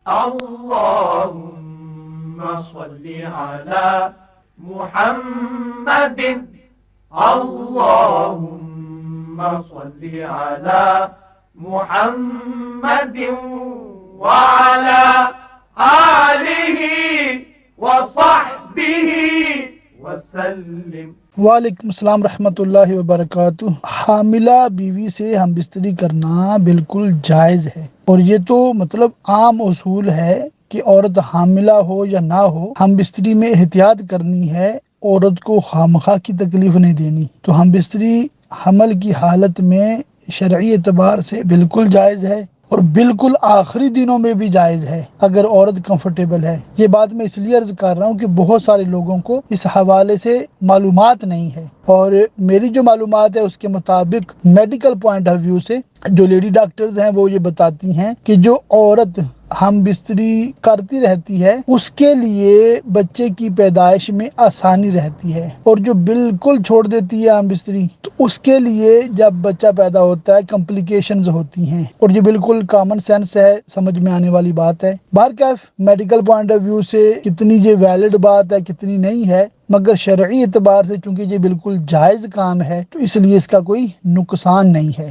اللهم صل على محمد اللهم صل على محمد وعلى آله وصحبه وسلم۔ وعلیکم السلام رحمۃ اللہ وبرکاتہ۔ حاملہ بیوی سے ہم بستری کرنا بالکل جائز ہے، اور یہ تو عام اصول ہے کہ عورت حاملہ ہو یا نہ ہو، ہم بستری میں احتیاط کرنی ہے، عورت کو خواہ کی تکلیف نہیں دینی۔ تو ہم بستری حمل کی حالت میں شرعی اعتبار سے بالکل جائز ہے، اور بالکل آخری دنوں میں بھی جائز ہے اگر عورت کمفرٹیبل ہے۔ یہ بات میں اس لیے عرض کر رہا ہوں کہ بہت سارے لوگوں کو اس حوالے سے معلومات نہیں ہے، اور میری جو معلومات ہے اس کے مطابق میڈیکل پوائنٹ آف ویو سے جو لیڈی ڈاکٹرز ہیں وہ یہ بتاتی ہیں کہ جو عورت ہم بستری کرتی رہتی ہے اس کے لیے بچے کی پیدائش میں آسانی رہتی ہے، اور جو بالکل چھوڑ دیتی ہے ہم بستری تو اس کے لیے جب بچہ پیدا ہوتا ہے کمپلیکیشنز ہوتی ہیں، اور یہ بالکل کامن سینس ہے، سمجھ میں آنے والی بات ہے۔ بہرکیف میڈیکل پوائنٹ آف ویو سے کتنی یہ ویلڈ بات ہے کتنی نہیں ہے، مگر شرعی اعتبار سے چونکہ یہ بالکل جائز کام ہے تو اس لیے اس کا کوئی نقصان نہیں ہے۔